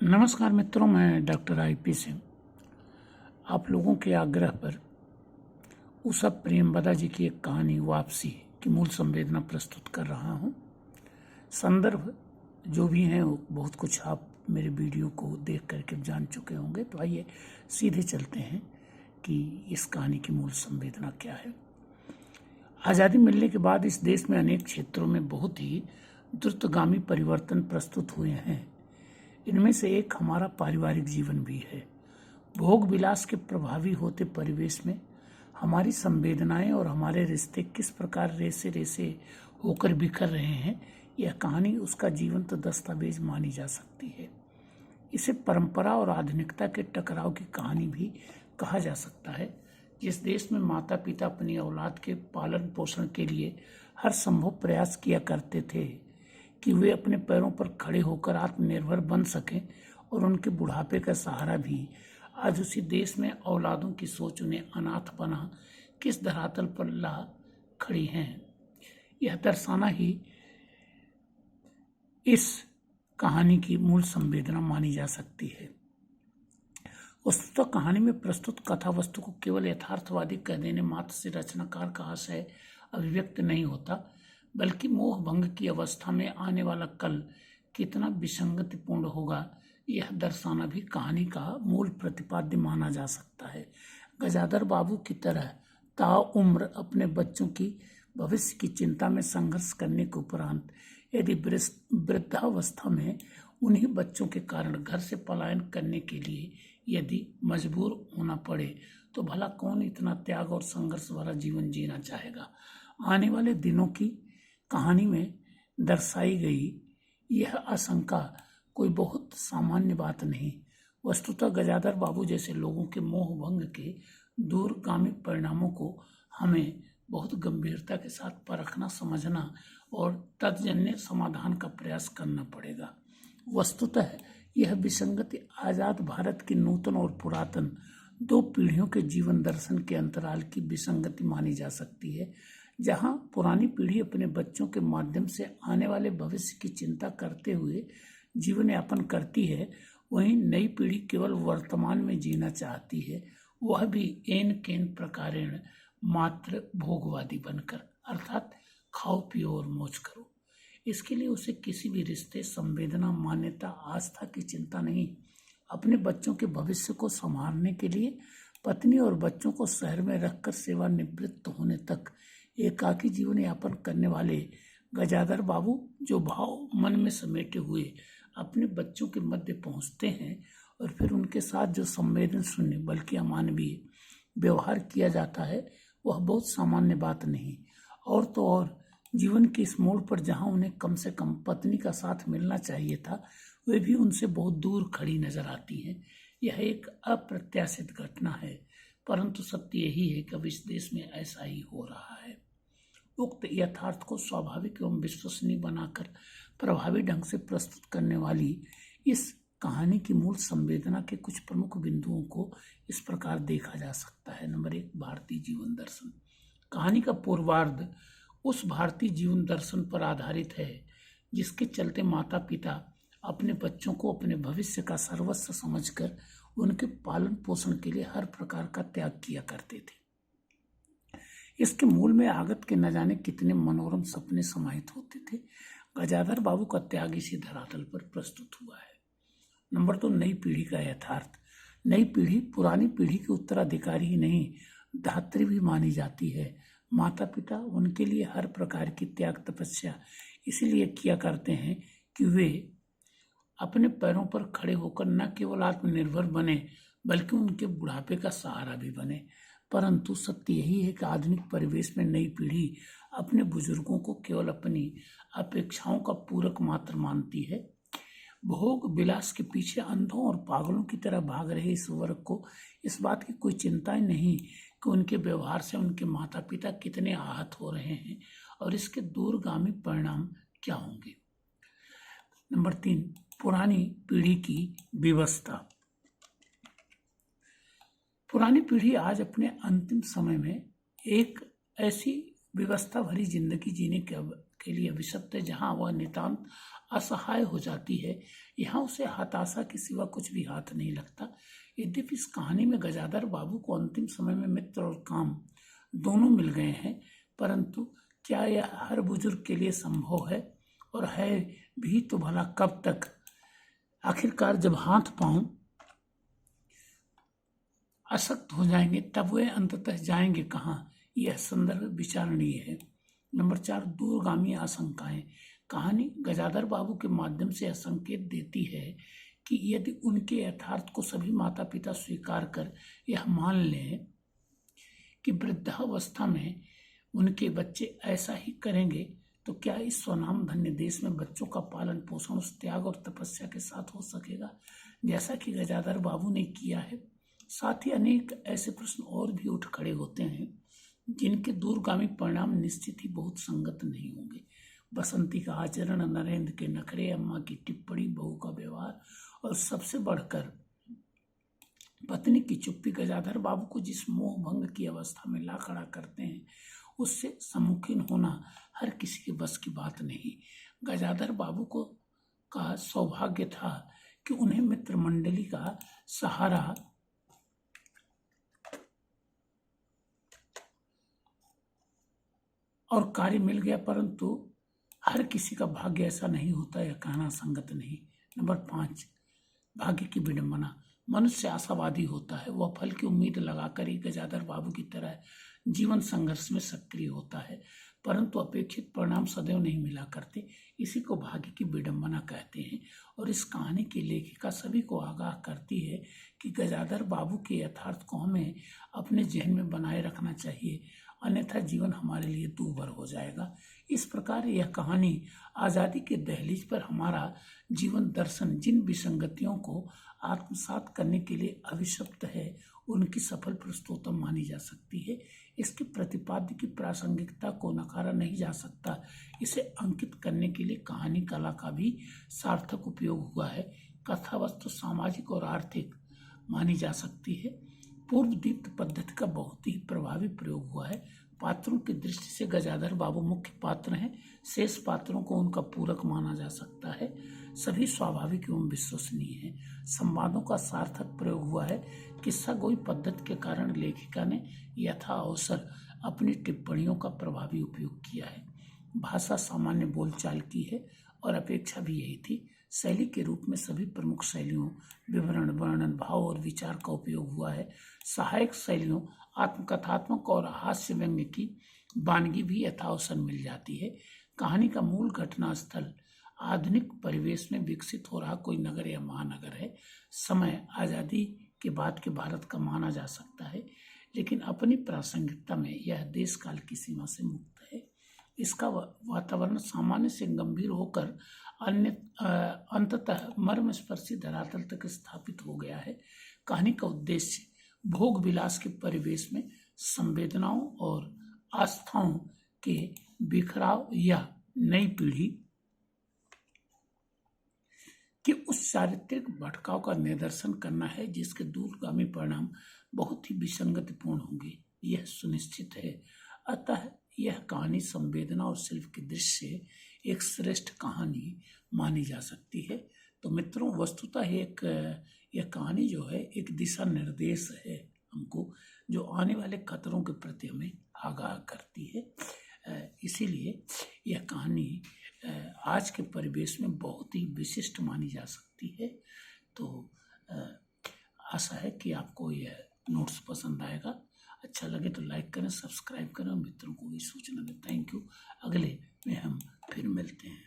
नमस्कार मित्रों, मैं डॉक्टर आईपी सिंह आप लोगों के आग्रह पर उषा प्रेमवदा जी की एक कहानी वापसी की मूल संवेदना प्रस्तुत कर रहा हूं। संदर्भ जो भी हैं वो बहुत कुछ आप मेरे वीडियो को देख करके जान चुके होंगे, तो आइए सीधे चलते हैं कि इस कहानी की मूल संवेदना क्या है। आज़ादी मिलने के बाद इस देश में अनेक क्षेत्रों में बहुत ही द्रुतगामी परिवर्तन प्रस्तुत हुए हैं। इनमें से एक हमारा पारिवारिक जीवन भी है। भोग विलास के प्रभावी होते परिवेश में हमारी संवेदनाएं और हमारे रिश्ते किस प्रकार रेसे रेसे होकर बिखर रहे हैं, यह कहानी उसका जीवंत दस्तावेज मानी जा सकती है। इसे परंपरा और आधुनिकता के टकराव की कहानी भी कहा जा सकता है। जिस देश में माता पिता अपनी औलाद के पालन पोषण के लिए हर संभव प्रयास किया करते थे कि वे अपने पैरों पर खड़े होकर आत्मनिर्भर बन सकें और उनके बुढ़ापे का सहारा भी, आज उसी देश में औलादों की सोच उन्हें अनाथ बना किस धरातल पर ला खड़ी हैं, यह दर्शाना ही इस कहानी की मूल संवेदना मानी जा सकती है। वस्तुतः कहानी में प्रस्तुत कथा वस्तु को केवल यथार्थवादी कह देने मात्र से रचनाकार का आशय अभिव्यक्त नहीं होता, बल्कि मोह भंग की अवस्था में आने वाला कल कितना विसंगतिपूर्ण होगा, यह दर्शाना भी कहानी का मूल प्रतिपाद्य माना जा सकता है। गजाधर बाबू की तरह ताउम्र अपने बच्चों की भविष्य की चिंता में संघर्ष करने के उपरांत यदि वृद्धावस्था में उन्हीं बच्चों के कारण घर से पलायन करने के लिए यदि मजबूर होना पड़े, तो भला कौन इतना त्याग और संघर्ष भरा जीवन जीना चाहेगा। आने वाले दिनों की कहानी में दर्शाई गई यह आशंका कोई बहुत सामान्य बात नहीं। वस्तुतः गजाधर बाबू जैसे लोगों के मोह भंग के दूरगामी परिणामों को हमें बहुत गंभीरता के साथ परखना, समझना और तत्जन्य समाधान का प्रयास करना पड़ेगा। वस्तुतः यह विसंगति आजाद भारत की नूतन और पुरातन दो पीढ़ियों के जीवन दर्शन के अंतराल की विसंगति मानी जा सकती है। जहां पुरानी पीढ़ी अपने बच्चों के माध्यम से आने वाले भविष्य की चिंता करते हुए जीवन यापन करती है, वहीं नई पीढ़ी केवल वर्तमान में जीना चाहती है, वह भी एन केन प्रकारेण मात्र भोगवादी बनकर, अर्थात खाओ पियो और मौज करो। इसके लिए उसे किसी भी रिश्ते, संवेदना, मान्यता, आस्था की चिंता नहीं। अपने बच्चों के भविष्य को संवारने के लिए पत्नी और बच्चों को शहर में रखकर सेवानिवृत्त होने तक एकाकी जीवन यापन करने वाले गजाधर बाबू जो भाव मन में समेटे हुए अपने बच्चों के मध्य पहुंचते हैं और फिर उनके साथ जो संवेदन शून्य बल्कि अमानवीय व्यवहार किया जाता है, वह बहुत सामान्य बात नहीं। और तो और जीवन के इस मोड़ पर जहां उन्हें कम से कम पत्नी का साथ मिलना चाहिए था, वे भी उनसे बहुत दूर खड़ी नजर आती हैं। यह एक अप्रत्याशित घटना है, परंतु सत्य यही है कि अब इस देश में ऐसा ही हो रहा है। उक्त यथार्थ को स्वाभाविक एवं विश्वसनीय बनाकर प्रभावी ढंग से प्रस्तुत करने वाली इस कहानी की मूल संवेदना के कुछ प्रमुख बिंदुओं को इस प्रकार देखा जा सकता है। नंबर 1, भारतीय जीवन दर्शन। कहानी का पूर्वार्ध उस भारतीय जीवन दर्शन पर आधारित है जिसके चलते माता पिता अपने बच्चों को अपने भविष्य का सर्वस्व समझकर उनके पालन पोषण के लिए हर प्रकार का त्याग किया करते थे। इसके मूल में आगत के न जाने कितने मनोरम सपने समाहित होते थे। गजाधर बाबू का त्याग इसी धरातल पर प्रस्तुत हुआ है। नंबर 2, नई पीढ़ी का यथार्थ। नई पीढ़ी पुरानी पीढ़ी की उत्तराधिकारी ही नहीं, धात्री भी मानी जाती है। माता पिता उनके लिए हर प्रकार की त्याग तपस्या इसलिए किया करते हैं कि वे अपने पैरों पर खड़े होकर न केवल आत्मनिर्भर बने बल्कि उनके बुढ़ापे का सहारा भी बने। परंतु सत्य यही है कि आधुनिक परिवेश में नई पीढ़ी अपने बुजुर्गों को केवल अपनी अपेक्षाओं का पूरक मात्र मानती है। भोग विलास के पीछे अंधों और पागलों की तरह भाग रहे इस वर्ग को इस बात की कोई चिंता नहीं कि उनके व्यवहार से उनके माता पिता कितने आहत हो रहे हैं और इसके दूरगामी परिणाम क्या होंगे। नंबर 3, पुरानी पीढ़ी की विवशता। पुरानी पीढ़ी आज अपने अंतिम समय में एक ऐसी व्यवस्था भरी जिंदगी जीने के लिए अभिशप्त है। जहाँ वह नितांत असहाय हो जाती है, यहाँ उसे हताशा के सिवा कुछ भी हाथ नहीं लगता। यद्यपि इस कहानी में गजाधर बाबू को अंतिम समय में मित्र और काम दोनों मिल गए हैं, परंतु क्या यह हर बुजुर्ग के लिए संभव है? और है भी तो भला कब तक? आखिरकार जब हाथ पांव अशक्त हो जाएंगे तब वे अंततः जाएंगे कहाँ? यह संदर्भ विचारणीय है। नंबर 4, दूरगामी आशंकाएं। कहानी गजाधर बाबू के माध्यम से यह संकेत देती है कि यदि उनके यथार्थ को सभी माता पिता स्वीकार कर यह मान लें कि वृद्धावस्था में उनके बच्चे ऐसा ही करेंगे, तो क्या इस स्वनाम धन्य देश में बच्चों का पालन पोषण उस त्याग और तपस्या के साथ हो सकेगा जैसा कि गजाधर बाबू ने किया है? साथ ही अनेक ऐसे प्रश्न और भी उठ खड़े होते हैं जिनके दूरगामी परिणाम निश्चित ही बहुत संगत नहीं होंगे। बसंती का आचरण, नरेंद्र के नखरे, अम्मा की टिप्पणी, बहू का व्यवहार और सबसे बढ़कर पत्नी की चुप्पी गजाधर बाबू को जिस मोह भंग की अवस्था में ला खड़ा करते हैं, उससे सम्मुखीन होना हर किसी के बस की बात नहीं। गजाधर बाबू को का सौभाग्य था कि उन्हें मित्र मंडली का सहारा और कार्य मिल गया, परंतु हर किसी का भाग्य ऐसा नहीं होता, यह कहना संगत नहीं। नंबर 5, भाग्य की विडंबना। मनुष्य आशावादी होता है, वह फल की उम्मीद लगाकर ही गजाधर बाबू की तरह जीवन संघर्ष में सक्रिय होता है, परंतु अपेक्षित परिणाम सदैव नहीं मिला करते। इसी को भाग्य की विडंबना कहते हैं। और इस कहानी की लेखिका सभी को आगाह करती है कि गजाधर बाबू के यथार्थ को हमें अपने जहन में बनाए रखना चाहिए, अन्यथा जीवन हमारे लिए दूभर हो जाएगा। इस प्रकार यह कहानी आज़ादी के दहलीज पर हमारा जीवन दर्शन जिन विसंगतियों को आत्मसात करने के लिए अभिशप्त है, उनकी सफल प्रस्तोतम मानी जा सकती है। इसके प्रतिपाद्य की प्रासंगिकता को नकारा नहीं जा सकता। इसे अंकित करने के लिए कहानी कला का भी सार्थक उपयोग हुआ है। कथा वस्तु सामाजिक और आर्थिक मानी जा सकती है। पूर्व दीप्त पद्धति का बहुत ही प्रभावी प्रयोग हुआ है। पात्रों की दृष्टि से गजाधर बाबू मुख्य पात्र हैं, शेष पात्रों को उनका पूरक माना जा सकता है। सभी स्वाभाविक एवं विश्वसनीय हैं। संवादों का सार्थक प्रयोग हुआ है। किस्सा गोई पद्धति के कारण लेखिका ने यथा अवसर अपनी टिप्पणियों का प्रभावी उपयोग किया है। भाषा सामान्य बोलचाल की है और अपेक्षा भी यही थी। शैली के रूप में सभी प्रमुख शैलियों विवरण, वर्णन, भाव और विचार का उपयोग हुआ है। सहायक शैलियों आत्मकथात्मक और हास्य व्यंग्य की वानगी भी यथावसर मिल जाती है। कहानी का मूल घटना स्थल आधुनिक परिवेश में विकसित हो रहा कोई नगर या महानगर है। समय आज़ादी के बाद के भारत का माना जा सकता है, लेकिन अपनी प्रासंगिकता में यह देश काल की सीमा से मुक्त है। इसका वातावरण सामान्य से गंभीर होकर अंततः मर्मस्पर्शी धरातल तक स्थापित हो गया है। कहानी का उद्देश्य भोग विलास के परिवेश में संवेदनाओं और आस्थाओं के बिखराव या नई पीढ़ी कि उस चारित्रिक भटकाव का निदर्शन करना है जिसके दूरगामी परिणाम बहुत ही विसंगतिपूर्ण होंगे, यह सुनिश्चित है। अतः यह कहानी संवेदना और शिल्प की दृष्टि से एक श्रेष्ठ कहानी मानी जा सकती है। तो मित्रों, वस्तुतः यह कहानी जो है एक दिशा निर्देश है हमको, जो आने वाले खतरों के प्रति हमें आगाह करती है। इसीलिए यह कहानी आज के परिवेश में बहुत ही विशिष्ट मानी जा सकती है। तो आशा है कि आपको यह नोट्स पसंद आएगा। अच्छा लगे तो लाइक करें, सब्सक्राइब करें और मित्रों को भी सूचना दें। Thank you. अगले में हम फिर मिलते हैं।